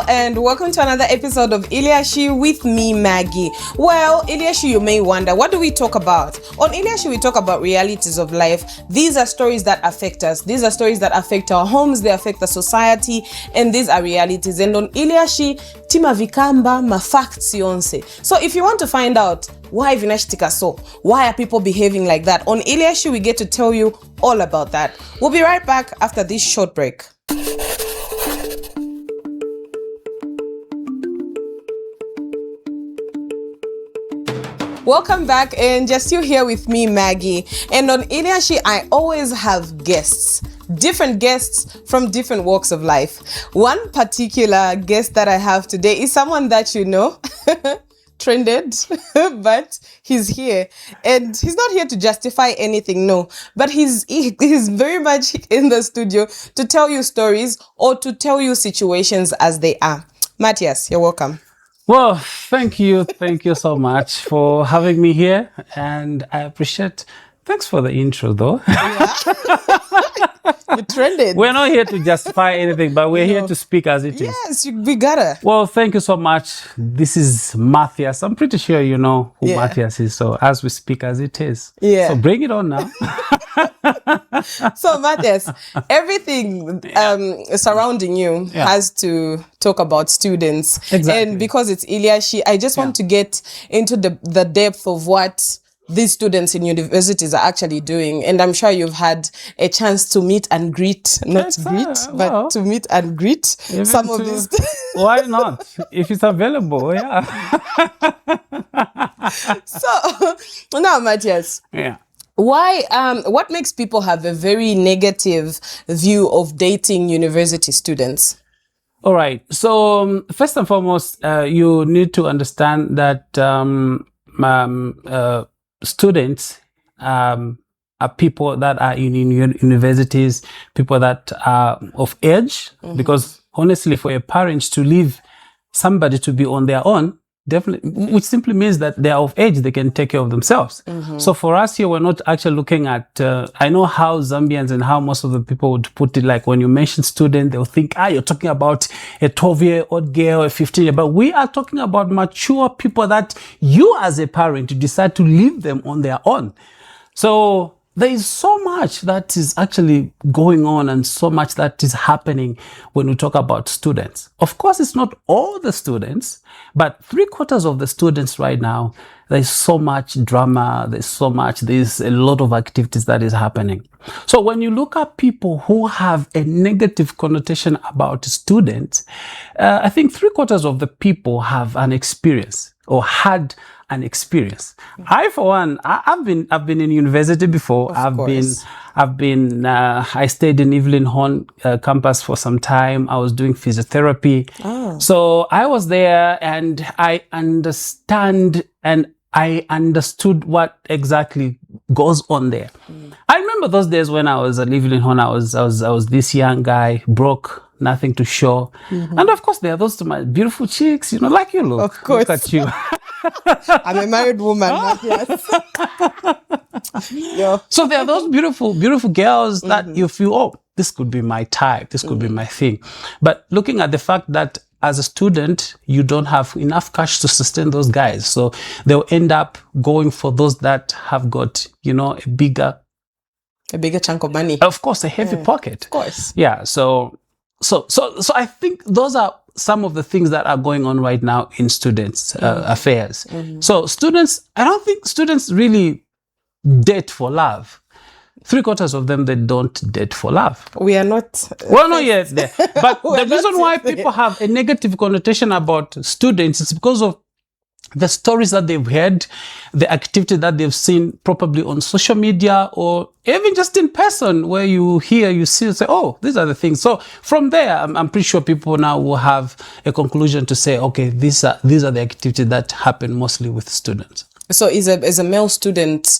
and welcome to another episode of ILYASHI with me, Maggie. Well, ILYASHI, you may wonder, what do we talk about? On ILYASHI, we talk about realities of life. These are stories that affect us. These are stories that affect our homes, they affect the society, and these are realities. And on ILYASHI, tima vikamba ma facts yonse. So if you want to find out why vinashitika so, why are people behaving like that, on ILYASHI, we get to tell you all about that. We'll be right back after this short break. Welcome back, and just you here with me, Maggie. And on ILYASHI, I always have guests, different guests from different walks of life. One particular guest that I have today is someone that you know, trended, but he's here, and he's not here to justify anything, no, but he's very much in the studio to tell you stories or to tell you situations as they are. Matthias, you're welcome. Well, thank you so much for having me here, and I appreciate. Thanks for the intro, though. Yeah. You trended. We're not here to justify anything, but we're here to speak as it is. Yes, we gotta. Well, thank you so much. This is Mathias. I'm pretty sure you know who Mathias is. So as we speak as it is. Yeah. So bring it on now. So Mathias, everything surrounding you has to talk about students. Exactly. And because it's ILYASHI, I just want to get into the depth of what these students in universities are actually doing. And I'm sure you've had a chance to meet and greet, but to meet and greet some of these. Why not? If it's available, yeah. So now, Mathias. Yeah. Why, what makes people have a very negative view of dating university students? All right. So first and foremost, you need to understand that students are people that are in universities, people that are of age, because honestly, for a parent to leave somebody to be on their own, definitely, which simply means that they are of age, they can take care of themselves. So for us here, we're not actually looking at, I know how Zambians and how most of the people would put it, like when you mention student, they'll think, you're talking about a 12-year-old girl, a 15-year, but we are talking about mature people that you as a parent decide to leave them on their own. So there is so much that is actually going on and so much that is happening when we talk about students. Of course, it's not all the students, but 3/4 of the students right now, there's so much drama, there's a lot of activities that is happening. So when you look at people who have a negative connotation about students, I think 3/4 of the people have an experience or had an experience. I, for one, I've been in university before. I stayed in Evelyn Horn campus for some time. I was doing physiotherapy. So I was there, and I understood what exactly goes on there. I remember those days when I was at Evelyn Horn. I was this young guy, broke, nothing to show. And of course, there are those beautiful chicks, like you look. Of course. Look at you. I'm a married woman, Mathias. So there are those beautiful girls that you feel, this could be my type, this could be my thing. But looking at the fact that as a student, you don't have enough cash to sustain those guys. So they'll end up going for those that have got, a bigger chunk of money. Of course, a heavy pocket. Of course. Yeah. So I think those are some of the things that are going on right now in students' affairs. So I don't think students really date for love. 3/4 of them, they don't date for love. We are not. Well, not yet there. But the reason why people have a negative connotation about students is because of the stories that they've heard, the activity that they've seen probably on social media or even just in person, where you see, say, these are the things. So from there, I'm pretty sure people now will have a conclusion to say, okay, these are the activities that happen mostly with students. So is a male student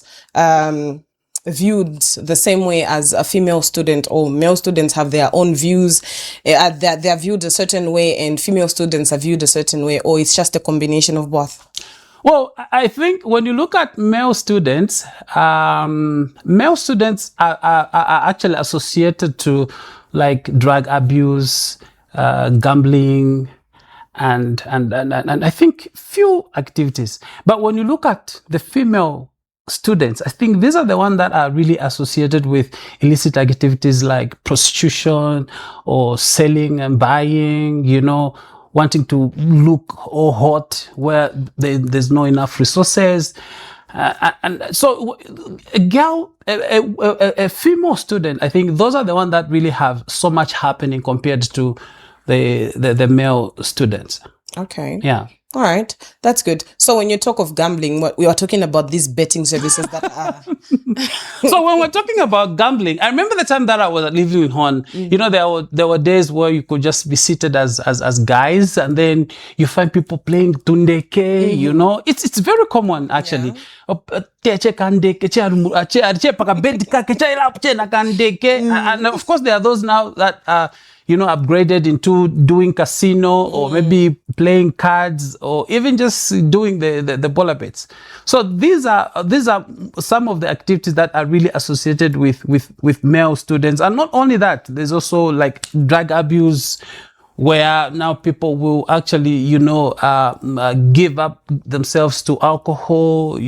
viewed the same way as a female student, or male students have their own views, that they're viewed a certain way and female students are viewed a certain way, or it's just a combination of both? Well, I think when you look at male students are actually associated to like drug abuse, gambling, and I think few activities. But when you look at the female students, I think these are the ones that are really associated with illicit activities like prostitution or selling and buying, wanting to look all hot where there's no enough resources. And so a female student, I think those are the ones that really have so much happening compared to the male students. Okay. Yeah. All right. That's good. So when you talk of gambling, what we are talking about these betting services that are... So when we're talking about gambling, I remember the time that I was living in Hon, there were days where you could just be seated as guys, and then you find people playing tundeke, it's very common actually. And of course there are those now that are upgraded into doing casino or maybe playing cards or even just doing the bola bets. So these are some of the activities that are really associated with male students. And not only that, there's also like drug abuse, where now people will actually, give up themselves to alcohol,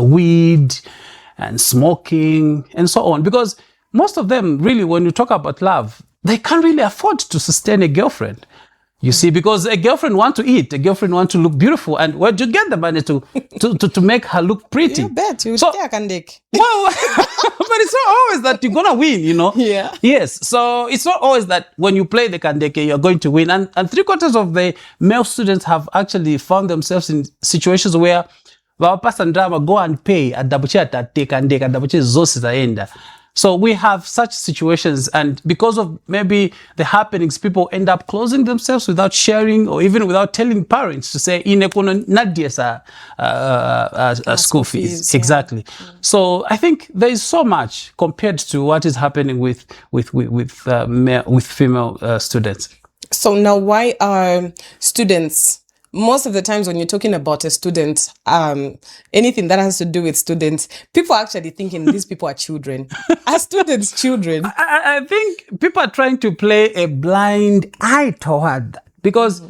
weed and smoking and so on. Because most of them really, when you talk about love, they can't really afford to sustain a girlfriend. You see, because a girlfriend wants to eat, a girlfriend wants to look beautiful, and where do you get the money to make her look pretty? You bet. You so, take a dick. Well, but it's not always that you're gonna win, Yeah. Yes. So it's not always that when you play the kandeke, you're going to win. And 3/4 of the male students have actually found themselves in situations where Vapas and drama go and pay at dabuchi at take and dabuchi zosi zaenda. So we have such situations, and because of maybe the happenings, people end up closing themselves without sharing or even without telling parents to say, school fees. Yeah. Exactly. So I think there is so much compared to what is happening with female students. So now, why are students... Most of the times when you're talking about a student, anything that has to do with students, people are actually thinking these people are children. Are students children? I think people are trying to play a blind eye toward that. Because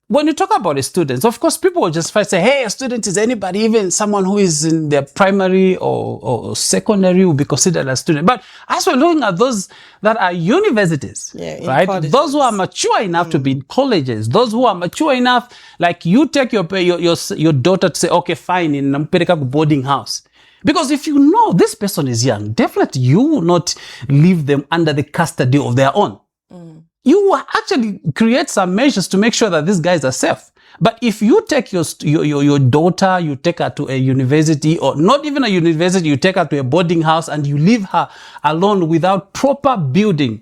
when you talk about the students, of course, people will just first say, hey, a student is anybody, even someone who is in their primary or secondary will be considered a student. But as we're looking at those that are universities, right? Colleges. Those who are mature enough to be in colleges, those who are mature enough, like you take your daughter to say, okay, fine, in Nampeleka boarding house. Because if you know this person is young, definitely you will not leave them under the custody of their own. You will actually create some measures to make sure that these guys are safe. But if you take your daughter, you take her to a university, or not even a university, you take her to a boarding house and you leave her alone without proper building,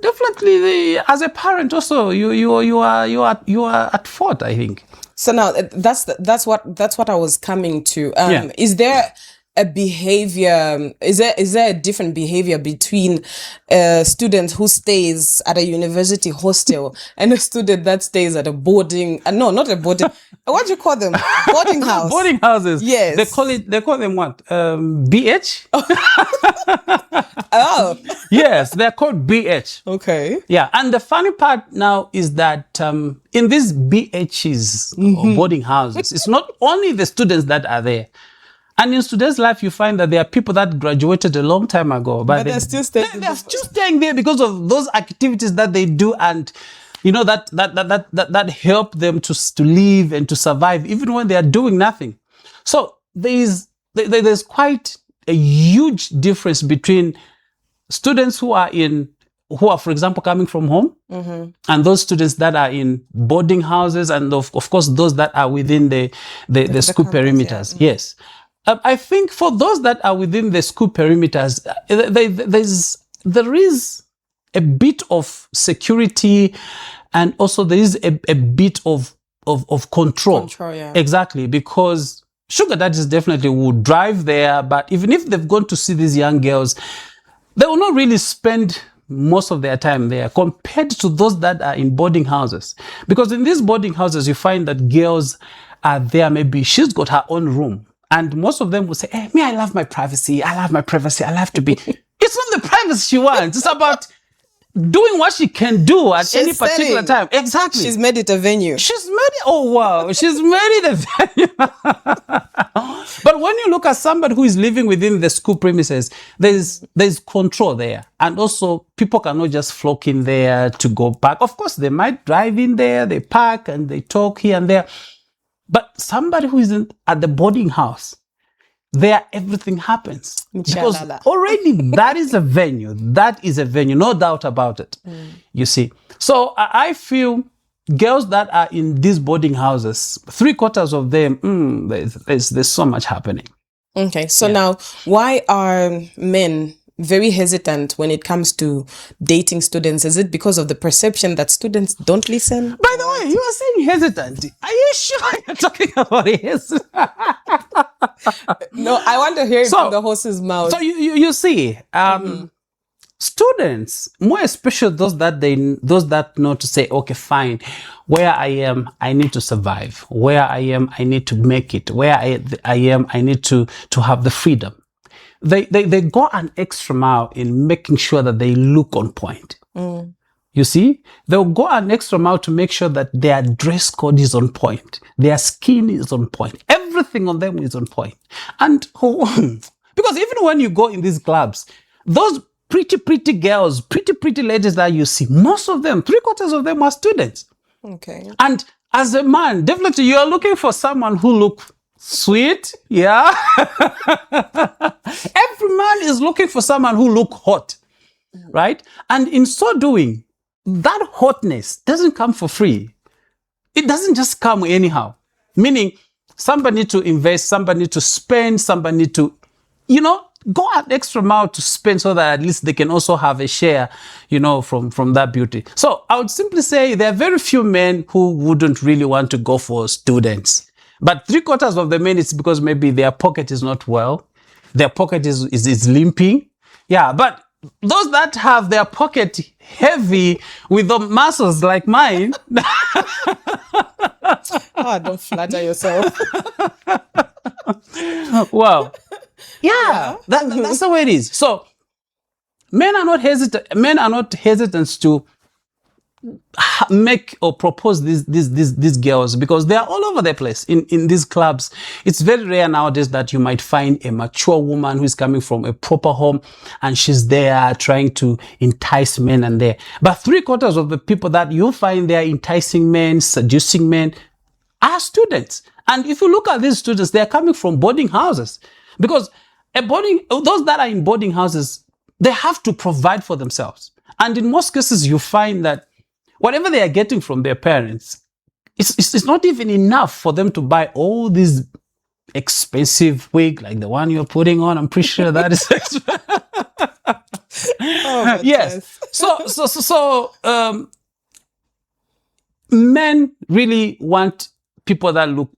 definitely as a parent also you are at fault, I think. So now that's what I was coming to. Is there a behavior? Is there a different behavior between a student who stays at a university hostel and a student that stays at a boarding? No, not a boarding. What do you call them? Boarding house. Boarding houses. Yes. They call them what? BH. Oh. Yes, they're called BH. Okay. Yeah, and the funny part now is that in these BHs or boarding houses, it's not only the students that are there. And in students' life, you find that there are people that graduated a long time ago, but they're still staying. They're still staying there because of those activities that they do, and that help them to live and to survive, even when they are doing nothing. So there's quite a huge difference between students who are, for example, coming from home, and those students that are in boarding houses, and of course those that are within the school campus, perimeters. Yeah. Yes. I think for those that are within the school perimeters, there is a bit of security, and also there is a bit of control. Control, yeah. Exactly, because sugar daddies definitely would drive there, but even if they've gone to see these young girls, they will not really spend most of their time there compared to those that are in boarding houses. Because in these boarding houses, you find that girls are there, maybe she's got her own room. And most of them will say, hey, I love my privacy. I love to be. It's not the privacy she wants. It's about doing what she can do at any She's particular selling. time. Exactly. She's made it a venue. She's made it. Oh wow, she's made it a venue. But when you look at somebody who is living within the school premises, there's control there, and also people cannot just flock in there to go back. Of course, they might drive in there, they park, and they talk here and there. But somebody who isn't at the boarding house, there everything happens. Because already that is a venue. That is a venue, no doubt about it. You see. So I feel girls that are in these boarding houses, 3/4 of them, there's so much happening. Okay. So now, why are men very hesitant when it comes to dating students? Is it because of the perception that students don't listen? By the way, you are saying hesitant. Are you sure you're talking about hesitant? No, I want to hear it from the horse's mouth. So you see, students, more especially those that know to say, okay, fine, where I am, I need to survive. Where I am, I need to make it. Where I am, I need to have the freedom. They go an extra mile in making sure that they look on point. You see, they'll go an extra mile to make sure that their dress code is on point. Their skin is on point. Everything on them is on point. And because even when you go in these clubs, those pretty girls, pretty ladies that you see, most of them, 3/4 of them are students. Okay. And as a man, definitely you are looking for someone who look sweet. Yeah. Every man is looking for someone who look hot. Right? And in so doing, that hotness doesn't come for free. It doesn't just come anyhow. Meaning, somebody need to invest, somebody need to spend, somebody need to, go an extra mile to spend so that at least they can also have a share, from that beauty. So I would simply say there are very few men who wouldn't really want to go for students. But 3/4 of the men, it's because maybe their pocket is not well. Their pocket is limping. Yeah, but those that have their pocket heavy with the muscles like mine. Don't flatter yourself. Wow. Yeah. That's the way it is. So men are not hesitant to make or propose these girls, because they are all over the place in these clubs. It's very rare nowadays that you might find a mature woman who is coming from a proper home and she's there trying to entice men and there. But 3/4 of the people that you find there enticing men, seducing men, are students. And if you look at these students, they are coming from boarding houses, because those that are in boarding houses, they have to provide for themselves. And in most cases, you find that whatever they are getting from their parents, it's not even enough for them to buy all these expensive wig like the one you're putting on. I'm pretty sure that is expensive. Yes. So men really want people that look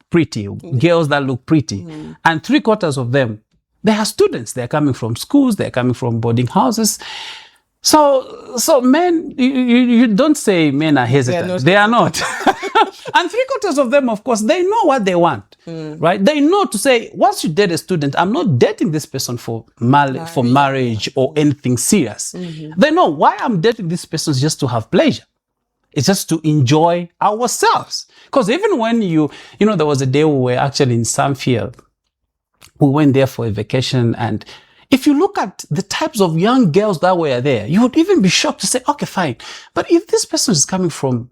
pretty, girls that look pretty. And 3/4 of them, they are students. They're coming from schools. They're coming from boarding houses. So men, you don't say men are hesitant. They are not. And 3/4 of them, of course, they know what they want, right? They know to say, once you date a student, I'm not dating this person for marriage or anything serious. They know why I'm dating this person is just to have pleasure. It's just to enjoy ourselves. Because even when there was a day we were actually in Samfield. We went there for a vacation, and if you look at the types of young girls that were there, you would even be shocked to say, okay, fine. But if this person is coming from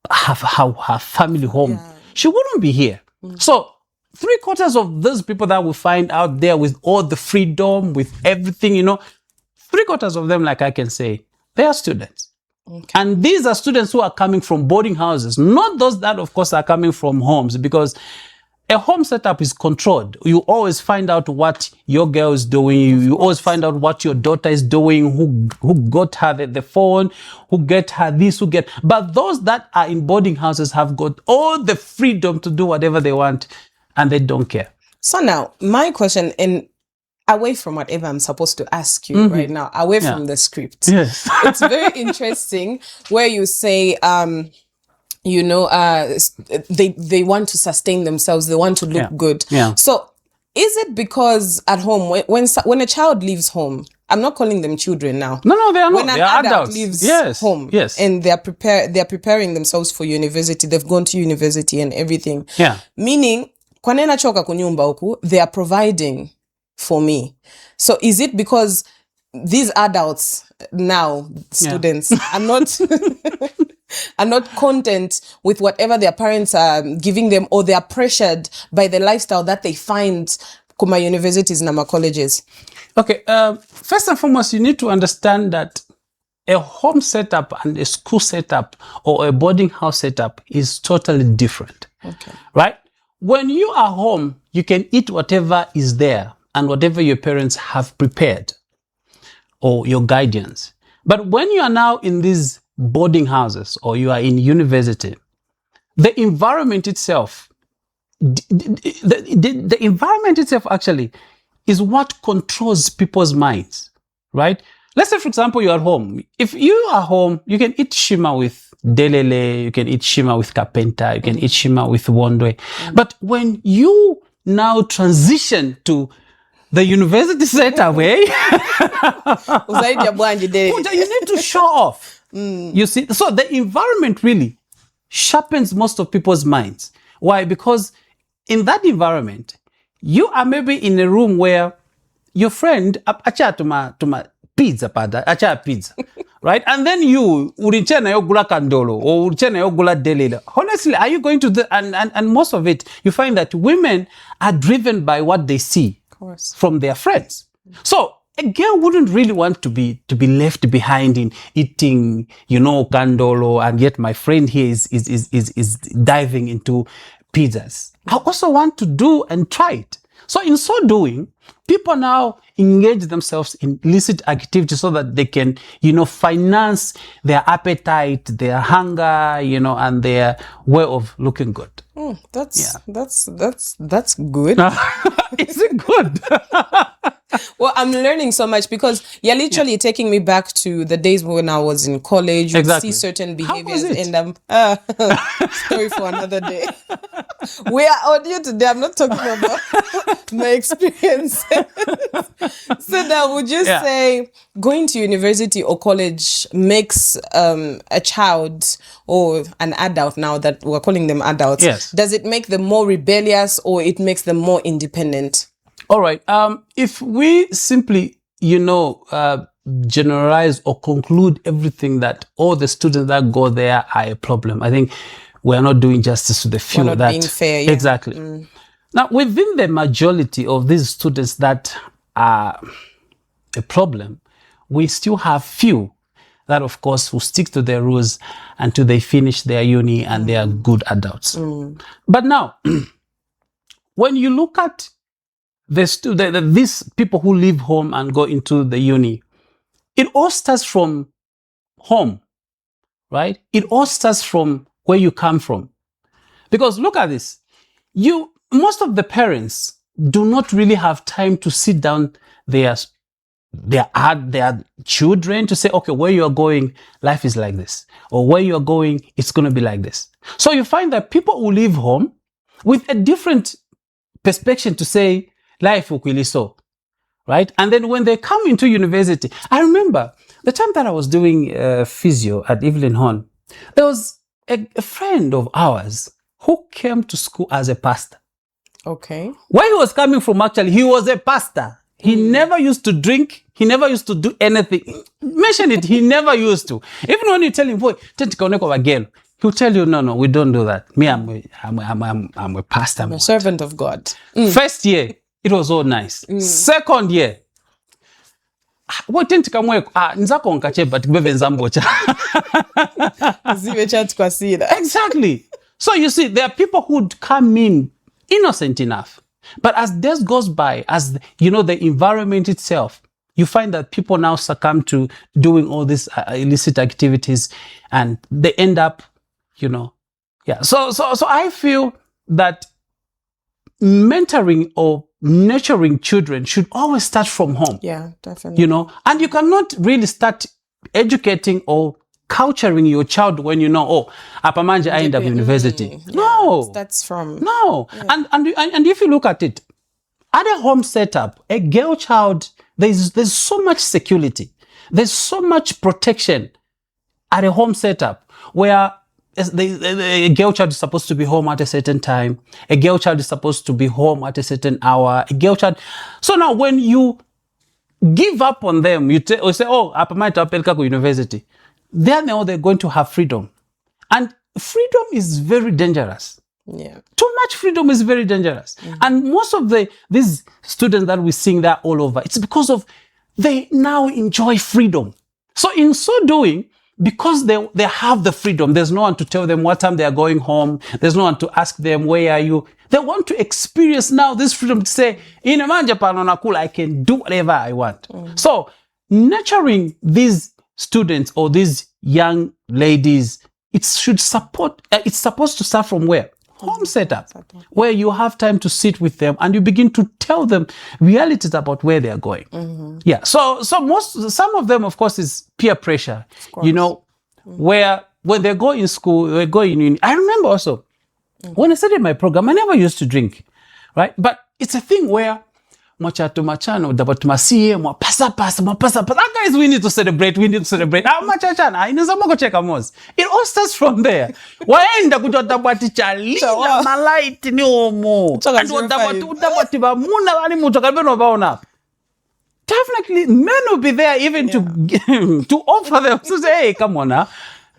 her family home, she wouldn't be here. So 3/4 of those people that we find out there with all the freedom, with everything, 3/4 of them, like I can say, they are students. Okay. And these are students who are coming from boarding houses, not those that, of course, are coming from homes, because a home setup is controlled. You always find out what your girl is doing. You always find out what your daughter is doing, who got her the phone, who get her this, But those that are in boarding houses have got all the freedom to do whatever they want, and they don't care. So now, my question, and away from whatever I'm supposed to ask you right now, away from the script. Yes. It's very interesting where you say, they want to sustain themselves, they want to look good. Yeah. So is it because at home, when a child leaves home, I'm not calling them children now. No, they are not. When an They are adult adults. leaves home, and they're preparing themselves for university. They've gone to university and everything. Yeah. Meaning, kwanena choka kunyumba huku, they are providing for me. So is it because these adults now, students, are not are not content with whatever their parents are giving them, or they are pressured by the lifestyle that they find kuma universities and my colleges? Okay, first and foremost, you need to understand that a home setup and a school setup or a boarding house setup is totally different. Okay. Right? When you are home, you can eat whatever is there and whatever your parents have prepared or your guardians. But when you are now in these boarding houses or you are in university, the environment itself, the environment itself actually is what controls people's minds, right? Let's say, for example, you're at home. If you are home, you can eat shima with delele, you can eat shima with kapenta, you can eat shima with wondwe. But when you now transition to the university setup, you need to show off. You see, so the environment really sharpens most of people's minds. Why? Because in that environment, you are maybe in a room where your friend acha tuma pizza right? And then you urichena yogula kandolo or urichena yogula delele. Honestly, are you going to and most of it, you find that women are driven by what they see from their friends. So a girl wouldn't really want to be left behind in eating, kandolo, and yet my friend here is diving into pizzas. I also want to do and try it. So in so doing, people now engage themselves in illicit activities so that they can, finance their appetite, their hunger, and their way of looking good. That's good. Is it good? Well, I'm learning so much because you're literally taking me back to the days when I was in college. You see certain behaviors, and story for another day. We are audio today. I'm not talking about my experience. So now, would you say going to university or college makes a child or an adult, now that we're calling them adults, does it make them more rebellious or it makes them more independent? All right. If we simply, generalize or conclude everything that all the students that go there are a problem, I think we're not doing justice to the few. We're not being fair. Yeah. Exactly. Now, within the majority of these students that are a problem, we still have few that, of course, will stick to their rules until they finish their uni and they are good adults. But now, when you look at these people who leave home and go into the uni, it all starts from home, right? It all starts from where you come from. Because look at this. Most of the parents do not really have time to sit down their children to say, okay, where you are going, life is like this. Or where you are going, it's going to be like this. So you find that people who leave home with a different perspective to say, life will so, right? And then when they come into university, I remember the time that I was doing physio at Evelyn Horn, there was a friend of ours who came to school as a pastor. Okay. Where he was coming from, actually, he was a pastor. He never used to drink. He never used to do anything. Mention it, he never used to. Even when you tell him, boy, he'll tell you, no, we don't do that. Me, I'm a pastor. I'm a servant of God. First year, it was all nice. Second year, exactly. So you see, there are people who come in innocent enough, but as days goes by, as the environment itself, you find that people now succumb to doing all these illicit activities, and they end up, So I feel that mentoring or nurturing children should always start from home. Yeah, definitely. And you cannot really start educating or culturing your child when apamanje I end up university. No, that's from no. Yeah. And if you look at it, at a home setup, a girl child, there's so much security. There's so much protection at a home setup where a girl child is supposed to be home at a certain time. A girl child is supposed to be home at a certain hour. A girl child. So now when you give up on them, you say, oh, apamata university. Then they're going to have freedom. And freedom is very dangerous. Yeah. Too much freedom is very dangerous. And most of these students that we seeing that all over, it's because of they now enjoy freedom. So in so doing, because they have the freedom, there's no one to tell them what time they are going home. There's no one to ask them, where are you? They want to experience now this freedom to say, in Japan, I can do whatever I want. So nurturing these students or these young ladies, it's supposed to start from where? Home setup, where you have time to sit with them and you begin to tell them realities about where they are going. Yeah. So some of them, of course, is peer pressure, where when they go in school, they go in uni. I remember also when I started my program, I never used to drink, right? But it's a thing where guys, we need to celebrate. It all starts from there. Definitely, men will be there even to offer them. So say, hey, come on now.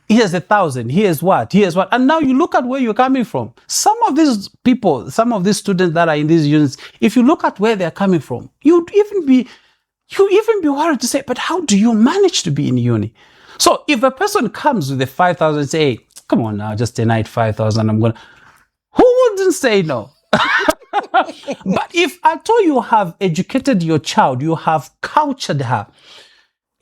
Here's 1,000. Here's what. And now you look at where you're coming from. Some of these people, some of these students that are in these units, if you look at where they're coming from, you'd even be worried to say, but how do you manage to be in uni? So if a person comes with the 5,000 and say, hey, come on now, just a night 5,000, who wouldn't say no? But if at all you have educated your child, you have cultured her,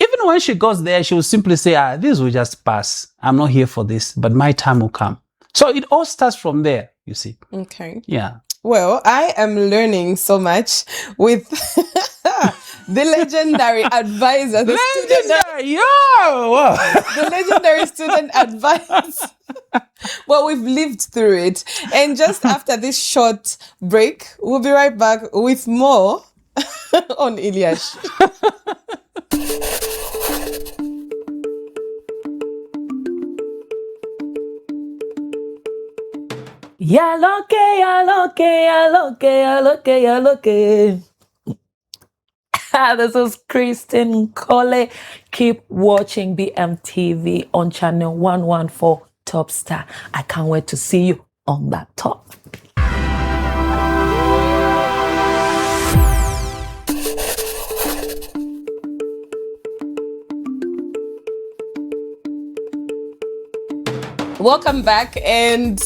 even when she goes there, she will simply say, this will just pass. I'm not here for this, but my time will come. So it all starts from there, you see. Okay. Yeah. Well, I am learning so much with the legendary advisor. The legendary student advisor. Well, we've lived through it. And just after this short break, we'll be right back with more on ILYASHI. Ya lo que. This is Kristen Cole. Keep watching BMTV on channel 114 Top Star. I can't wait to see you on that top. Welcome back, and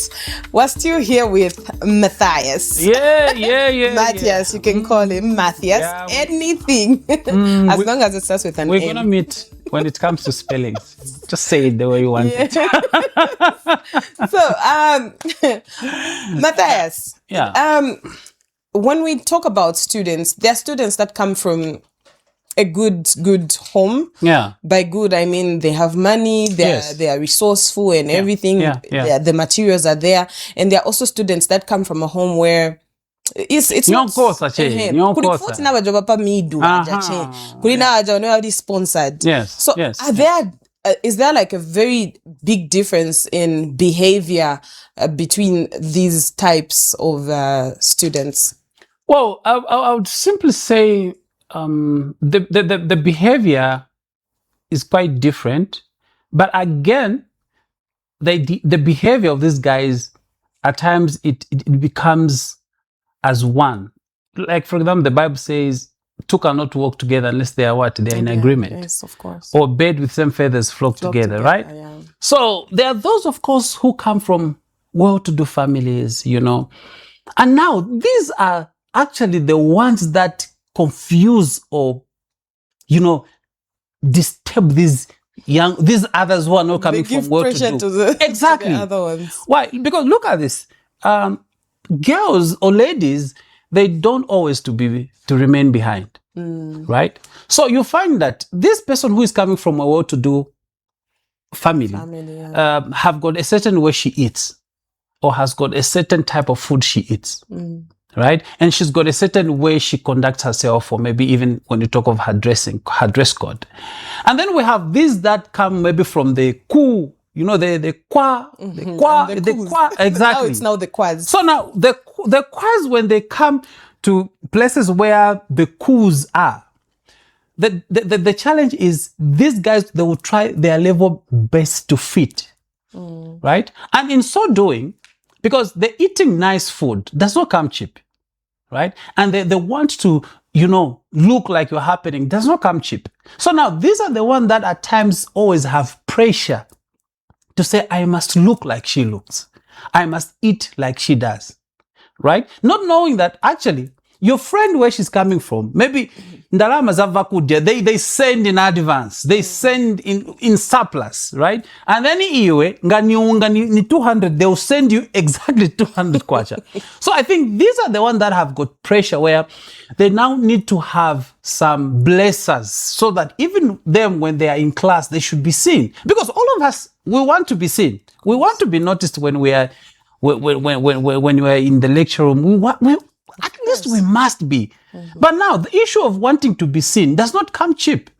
we're still here with Mathias. Yeah. Mathias, you can call him Mathias. Yeah. Anything, as long as it starts with an We're M. gonna meet when it comes to spellings. Just say it the way you want it. So, Mathias. Yeah. When we talk about students, there are students that come from a good home. Yeah. By good, I mean they have money, they are resourceful and everything. The materials are there. And there are also students that come from a home where it's not sponsored. Yes. So is there like a very big difference in behavior between these types of students? Well, I would simply say the behavior is quite different, but again, the behavior of these guys at times it becomes as one. Like for example, the Bible says, two cannot walk together unless they are they're in agreement. Yes, of course. Or bird with same feathers flock together, right? Yeah. So there are those, of course, who come from well-to-do families, and now these are actually the ones that confuse or, disturb these others who are not coming from well-to-do. Exactly. To the other ones. Why? Because look at this. Girls or ladies, they don't always to remain behind, right? So you find that this person who is coming from a well-to-do family have got a certain way she eats, or has got a certain type of food she eats. right? And she's got a certain way she conducts herself, or maybe even when you talk of her dressing, her dress code. And then we have these that come maybe from the ku, you know, the kwa, exactly. Now it's now the quads. So now the quas, when they come to places where the kus are, the challenge is these guys, they will try their level best to fit, right? And in so doing, because they're eating nice food, does not come cheap, right? And they want to, you know, look like you're happening, does not come cheap. So now these are the ones that at times always have pressure to say, I must look like she looks. I must eat like she does, right? Not knowing that actually your friend, where she's coming from, maybe ndalama za vakudia, they send in advance, they send in surplus, right? And then iwe ngani ni 200, they'll send you exactly 200 kwacha. So I think these are the ones that have got pressure, where they now need to have some blessers, so that even them, when they are in class, they should be seen. Because all of us, we want to be seen. We want to be noticed when we are when we are in the lecture room. At least we must be. But now the issue of wanting to be seen does not come cheap.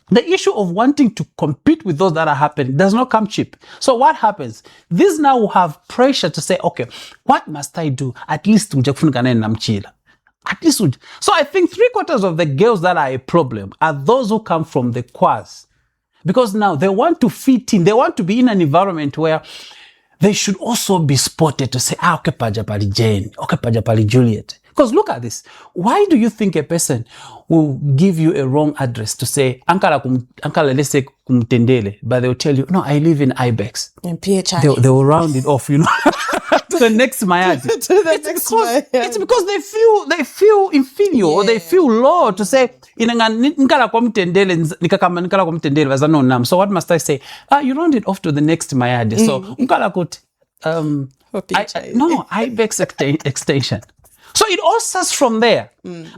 The issue of wanting to compete with those that are happening does not come cheap. So what happens? These now will have pressure to say, okay, what must I do? At least at least. So I think 3/4 of the girls that are a problem are those who come from the quas. Because now they want to fit in. They want to be in an environment where they should also be spotted to say, okay, paja pali Jane, okay, paja pali Juliet. Because look at this. Why do you think a person will give you a wrong address to say, Ankala, let's say kumtendele, but they'll tell you, no, I live in Ibex. In PHI. They will round it off, you know, to the next Mayadi. It's because they feel inferior, or they feel low to say, so what must I say? You round it off to the next Mayadi. So Ibex extension. So it all starts from there.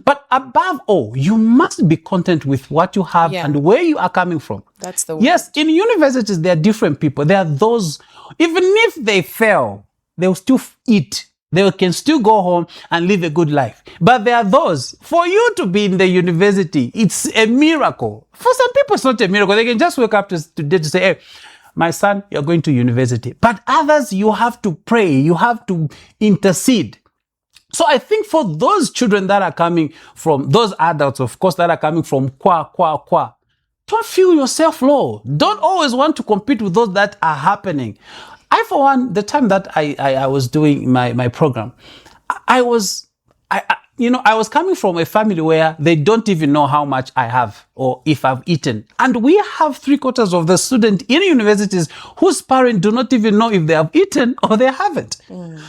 But above all, you must be content with what you have and where you are coming from. That's the word. Yes, in universities, there are different people. There are those, even if they fail, they'll still eat. They can still go home and live a good life. But there are those, for you to be in the university, it's a miracle. For some people, it's not a miracle. They can just wake up today to say, hey, my son, you're going to university. But others, you have to pray. You have to intercede. So I think for those children that are coming from, those adults, of course, that are coming from kwa, don't feel yourself low. Don't always want to compete with those that are happening. I, for one, the time that I was doing my program, I was coming from a family where they don't even know how much I have or if I've eaten. And we have 3/4 of the students in universities whose parents do not even know if they have eaten or they haven't.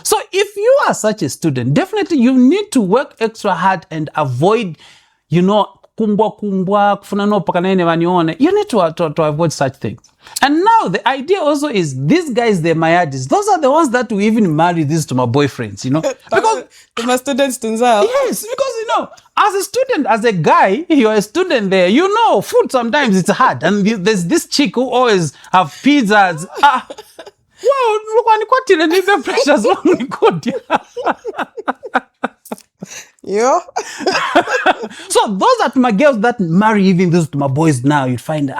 So if you are such a student, definitely you need to work extra hard and avoid, you know, you need to avoid such things. And now the idea also is these guys, they're Mayadis. Those are the ones that will even marry this to my boyfriends, you know. Because my students tunzao. Yes, because you know, as a student, as a guy, you're a student there, you know, food sometimes it's hard. And there's this chick who always have pizzas. Wow, look on the pressures on good. Yeah. So those are my girls that marry even those to my boys now. You'd find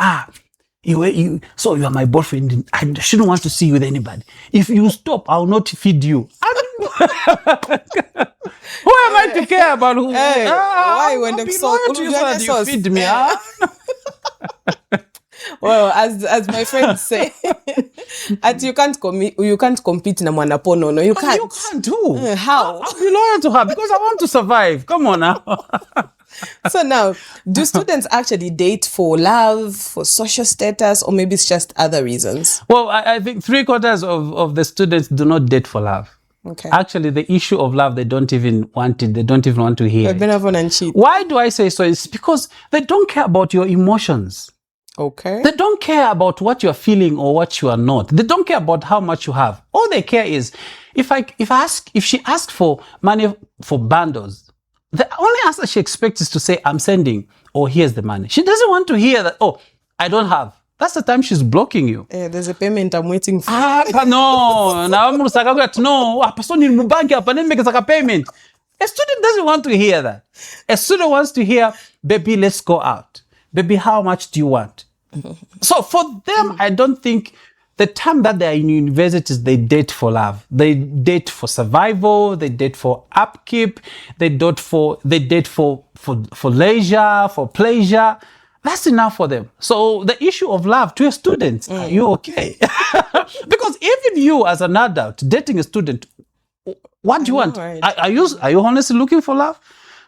so you are my boyfriend. I shouldn't want to see you with anybody. If you stop, I'll not feed you. Who am I to care about who? Hey, why when the so you feed me? Well, as my friends say, you can't compete na mwanapono. No, you can't. You can't do. How? I'll be loyal to her because I want to survive. Come on now. So now, do students actually date for love, for social status, or maybe it's just other reasons? Well, I think 3/4 of the students do not date for love. Okay. Actually, the issue of love, they don't even want it. They don't even want to hear it. Cheat. Why do I say so? It's because they don't care about your emotions. Okay. They don't care about what you're feeling or what you are not. They don't care about how much you have. All they care is if she asks for money for bundles, the only answer she expects is to say, I'm sending, or here's the money. She doesn't want to hear that, oh, I don't have. That's the time she's blocking you. There's a payment I'm waiting for. No. Now I'm no. Person in bank payment. A student doesn't want to hear that. A student wants to hear, baby, let's go out. Baby, how much do you want? So for them, I don't think the time that they're in universities, they date for love. They date for survival. They date for upkeep. They date for leisure, for pleasure. That's enough for them. So the issue of love to a student, are you okay? Because even you as an adult dating a student, what do you want? Right. Are you honestly looking for love?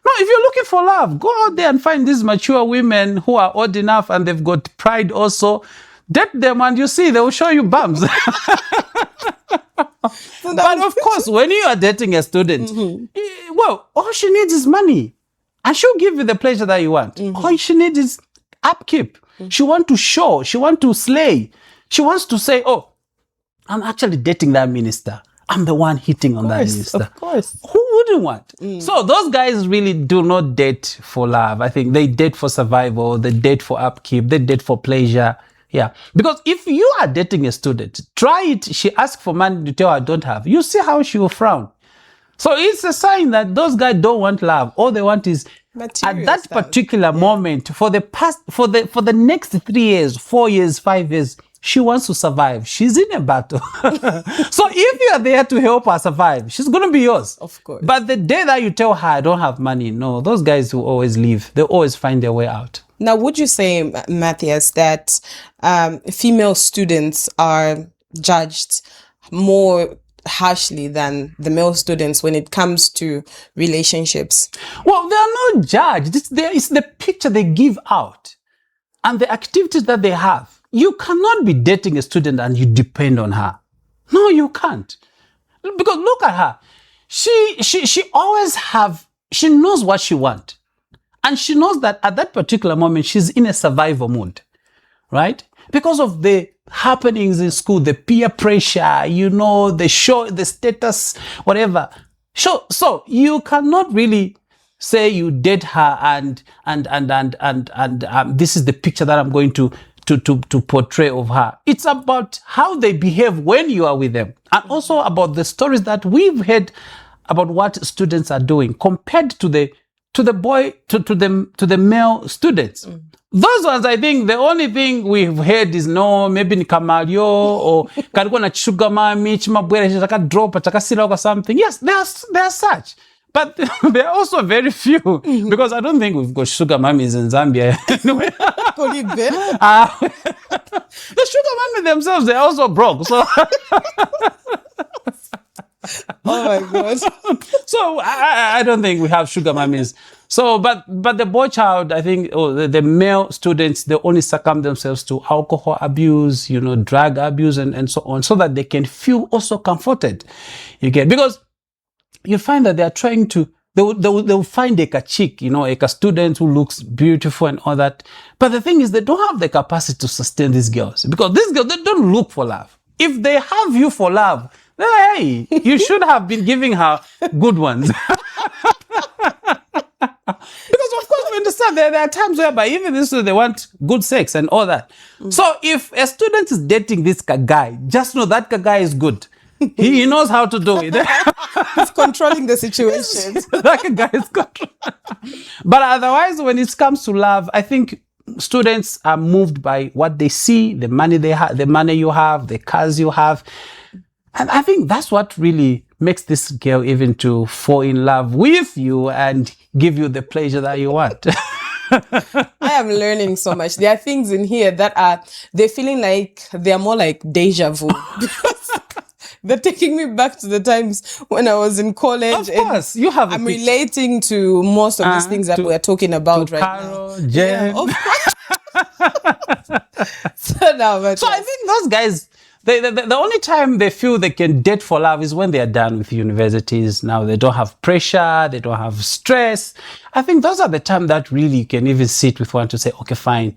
No, if you're looking for love, go out there and find these mature women who are old enough and they've got pride also. Date them and you see, they will show you bums. But of course, when you are dating a student, well, all she needs is money. And she'll give you the pleasure that you want. All she needs is upkeep. She wants to show. She wants to slay. She wants to say, oh, I'm actually dating that minister. I'm the one hitting on that minister. Of course. Who wouldn't want? So those guys really do not date for love. I think they date for survival. They date for upkeep. They date for pleasure. Yeah. Because if you are dating a student, try it. She asks for money to tell her I don't have. You see how she will frown. So it's a sign that those guys don't want love. All they want is material at that stuff. particular moment, for the next 3 years, 4 years, 5 years, she wants to survive. She's in a battle. So if you are there to help her survive, she's going to be yours. Of course. But the day that you tell her, I don't have money, no, those guys will always leave. They'll always find their way out. Now, would you say, Mathias, that female students are judged more harshly than the male students when it comes to relationships? Well, they are not judged. It's the picture they give out and the activities that they have. You cannot be dating a student and you depend on her. No, you can't. Because look at her. She always she knows what she wants. And she knows that at that particular moment, she's in a survival mood, right? Because of the happenings in school, the peer pressure, the show, the status, whatever. So you cannot really say you date her and this is the picture that I'm going to portray of her. It's about how they behave when you are with them, and also about the stories that we've heard about what students are doing compared to the male students. Those ones, I think the only thing we've heard is no, maybe ni kamalyo or kalikuwa na sugar mami chimabwere chaka drop chaka sila or something. Yes, they are such. But there are also very few, because I don't think we've got sugar mummies in Zambia. Anyway. The sugar mummies themselves, they're also broke. So, Oh my God. so I don't think we have sugar mummies. So, but the boy child, I think, the male students, they only succumb themselves to alcohol abuse, drug abuse, and so on, so that they can feel also comforted. Because you find that they are trying to, they'll find a chick, a student who looks beautiful and all that. But the thing is, they don't have the capacity to sustain these girls, because these girls, they don't look for love. If they have you for love, then hey, you should have been giving her good ones. Because of course we understand there are times whereby even this, they want good sex and all that. So if a student is dating this guy, just know that guy is good. He knows how to do it. He's controlling the situation. That guy is controlling. But otherwise, when it comes to love, I think students are moved by what they see, the money they have, the money you have, the cars you have. And I think that's what really makes this girl even to fall in love with you and give you the pleasure that you want. I am learning so much. There are things in here that they're feeling like they're more like deja vu. They're taking me back to the times when I was in college. Of course, you have. I'm relating to most of these things that we're talking about right Carol, now. Jen. Yeah, of course. So I think those guys, the only time they feel they can date for love is when they are done with universities. Now they don't have pressure, they don't have stress. I think those are the time that really you can even sit with one to say, okay, fine,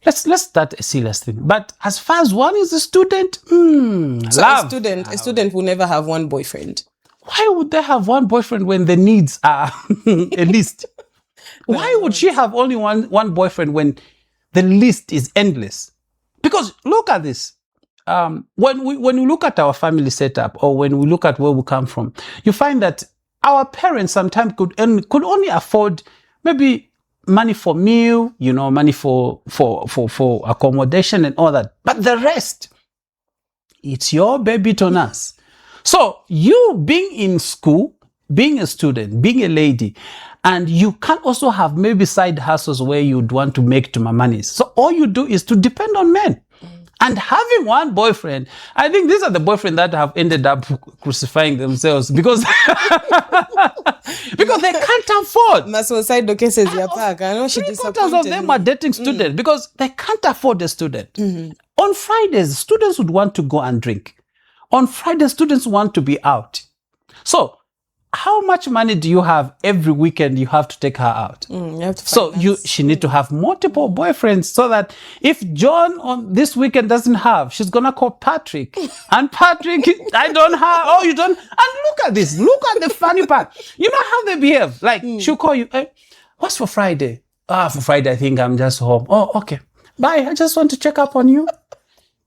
let's start a serious thing. But as far as one is a student, love. A student will never have one boyfriend. Why would they have one boyfriend when the needs are a list? Why would she have only one boyfriend when the list is endless? Because look at this. When we look at our family setup, or when we look at where we come from, you find that our parents sometimes could only afford maybe money for meal, money for accommodation and all that. But the rest, it's your baby to us. So you being in school, being a student, being a lady, and you can also have maybe side hustles where you'd want to make my money. So all you do is to depend on men. And having one boyfriend, I think these are the boyfriends that have ended up crucifying themselves because because they can't afford. Three-quarters of them are dating students because they can't afford a student. On Fridays, students would want to go and drink. On Fridays, students want to be out. So how much money do you have every weekend you have to take her out? She need to have multiple boyfriends so that if John on this weekend doesn't have, she's gonna call Patrick. And Patrick, I don't have, oh, you don't. And look at this, look at the funny part. You know how they behave. Like, she'll call you, hey, what's for Friday? For Friday, I think I'm just home. Oh, okay. Bye, I just want to check up on you.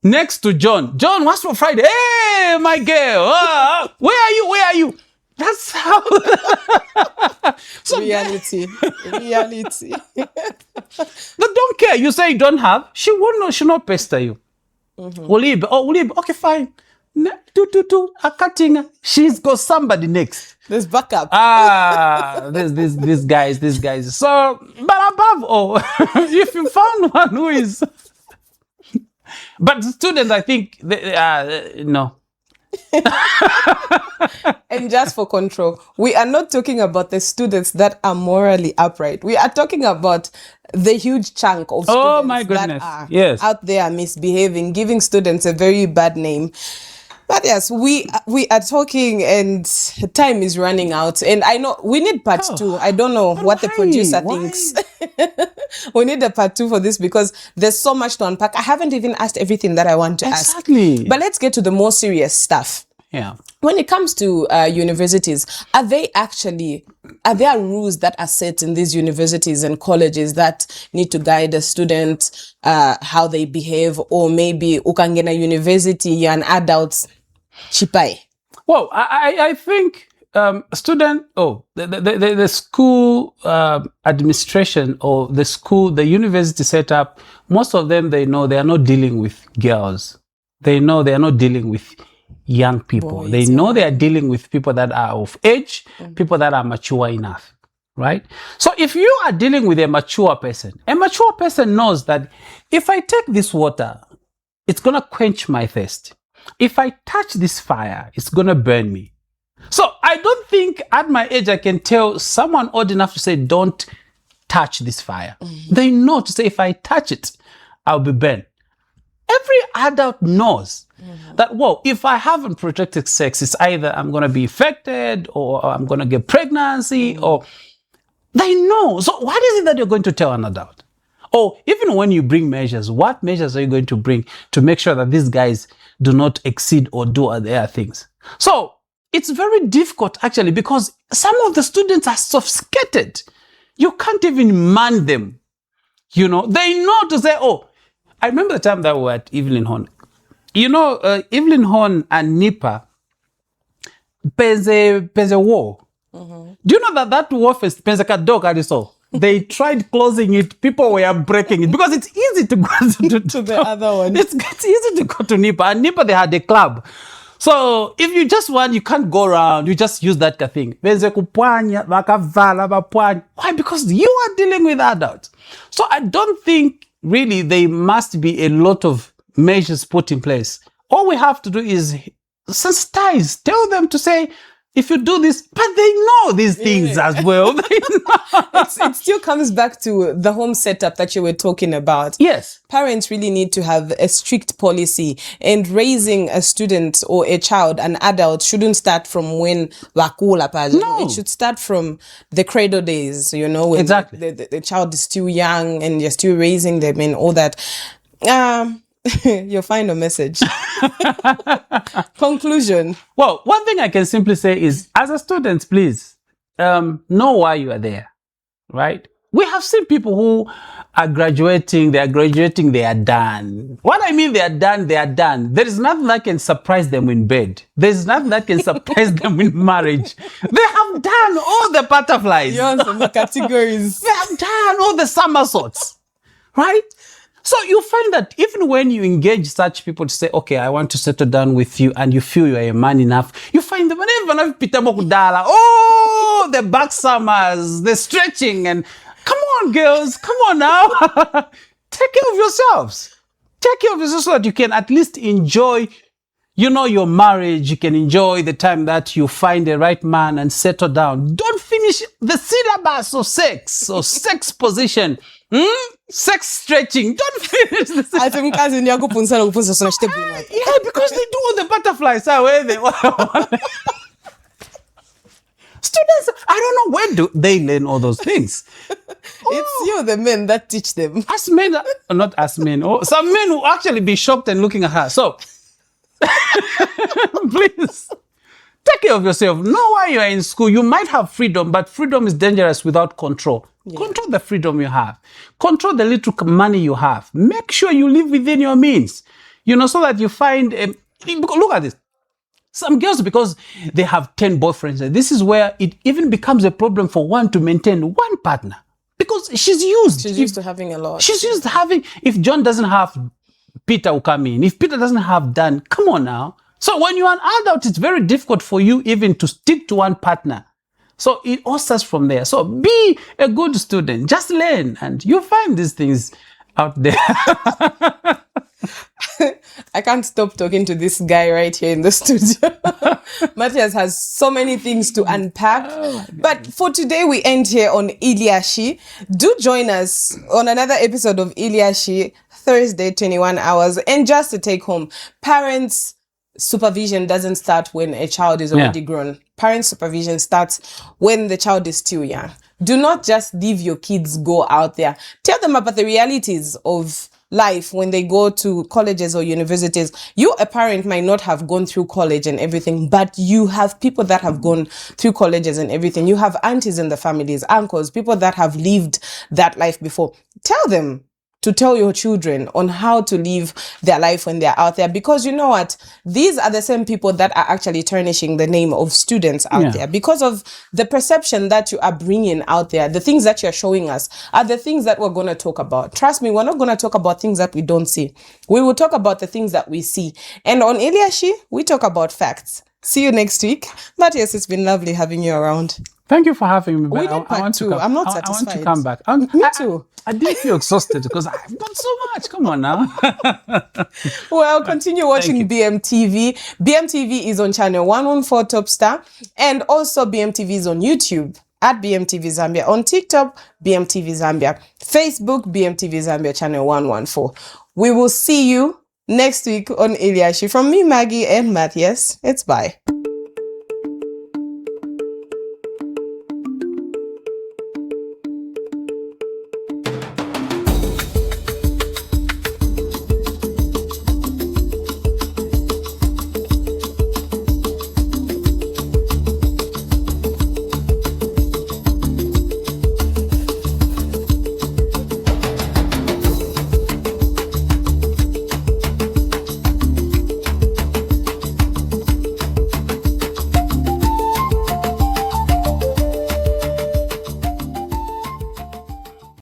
Next to John. John, what's for Friday? Hey, my girl. Where are you? Where are you? That's how. So reality. They don't care. You say you don't have. She won't know. She'll not pester you. Will you be? Okay, fine. A cutting. She's got somebody next. There's backup. These guys. So, but above all, if you found one who is, but students, I think, no. And just for control, we are not talking about the students that are morally upright. We are talking about the huge chunk of students that are out there misbehaving, giving students a very bad name. But yes, we are talking and time is running out. And I know we need part 2. I don't know what the producer thinks. We need a part 2 for this because there's so much to unpack. I haven't even asked everything that I want to ask. But let's get to the more serious stuff. Yeah. When it comes to universities, are there rules that are set in these universities and colleges that need to guide a student, how they behave, or maybe ukangena university, you're an adult, chipai? Well, I think the school administration or the university setup, most of them, they know they are not dealing with girls. They know they are not dealing with young people. Boys, they know they are dealing with people that are of age, people that are mature enough, right? So if you are dealing with a mature person knows that if I take this water, it's going to quench my thirst. If I touch this fire, it's going to burn me. So I don't think at my age I can tell someone old enough to say, don't touch this fire. They know to say, if I touch it, I'll be burned. Every adult knows that, well, if I haven't protected sex, it's either I'm going to be infected or I'm going to get pregnancy, or they know. So what is it that you're going to tell an adult? Or even when you bring measures, what measures are you going to bring to make sure that these guys do not exceed or do other things? So it's very difficult, actually, because some of the students are sophisticated. You can't even man them. They know to say, oh, I remember the time that we were at Evelyn Horn. Evelyn Horn and Nipa, there's a war. Do you know that war fest, Penzaka dog also? They tried closing it. People were breaking it because it's easy to go to the other one. It's easy to go to Nipa. And Nipa, they had a club. So if you just want, you can't go around. You just use that thing. Why? Because you are dealing with adults. So I don't think really there must be a lot of measures put in place. All we have to do is sensitize, tell them to say, if you do this, but they know these things as well. They know. It still comes back to the home setup that you were talking about. Yes. Parents really need to have a strict policy, and raising a student or a child, an adult, shouldn't start from when wakula. No. It should start from the cradle days, when exactly. the child is still young and you're still raising them and all that. Your final message. Conclusion. Well, one thing I can simply say is, as a student, please know why you are there, right? We have seen people who are graduating, they are done. What I mean, they are done. There is nothing that can surprise them in bed. There's nothing that can surprise them in marriage. They have done all the butterflies. You're on some categories. They have done all the somersaults, right? So you find that even when you engage such people to say, okay, I want to settle down with you, and you feel you are a man enough, you find them, oh, the back summers, the stretching, and come on, girls, come on now. Take care of yourselves. Take care of yourselves so that you can at least enjoy, your marriage. You can enjoy the time that you find the right man and settle down. Don't finish the syllabus of sex or sex position. Sex stretching. Don't finish the syllabus. Yeah, because they do all the butterflies. Where they students, I don't know where do they learn all those things. It's you, the men, that teach them. Us men, not us men. Some men will actually be shocked and looking at her. So, please, take care of yourself. Know why you are in school. You might have freedom, but freedom is dangerous without control. Yeah. Control the freedom you have. Control the little money you have. Make sure you live within your means. So that you find... look at this. Some girls, because they have 10 boyfriends, this is where it even becomes a problem for one to maintain one partner. Because she's used. She's used to having a lot. She's used to having... If John doesn't have... Peter will come in. If Peter doesn't have Dan, come on now. So when you're an adult, it's very difficult for you even to stick to one partner. So it all starts from there. So be a good student. Just learn and you'll find these things out there. I can't stop talking to this guy right here in the studio. Mathias has so many things to unpack. But for today, we end here on ILYASHI. Do join us on another episode of ILYASHI, Thursday, 21 hours. And just to take home, parents' supervision doesn't start when a child is already grown. Parent supervision starts when the child is still young. Do not just leave your kids go out there. Tell them about the realities of life when they go to colleges or universities. You, a parent, might not have gone through college and everything, but you have people that have gone through colleges and everything. You have aunties in the families, uncles, people that have lived that life before. Tell them to tell your children on how to live their life when they're out there. Because you know what? These are the same people that are actually tarnishing the name of students out there. Because of the perception that you are bringing out there, the things that you're showing us are the things that we're going to talk about. Trust me, we're not going to talk about things that we don't see. We will talk about the things that we see. And on ILYASHI, we talk about facts. See you next week. Mathias, it's been lovely having you around. Thank you for having me. We did part two. I'm not satisfied. I want to come back. Me too. I did feel exhausted because I've done so much. Come on now. Well, continue watching BMTV. BMTV is on channel 114 Top Star. And also BMTV is on YouTube at BMTV Zambia. On TikTok, BMTV Zambia. Facebook, BMTV Zambia channel 114. We will see you next week on ILYASHI. From me, Maggie, and Mathias, it's bye.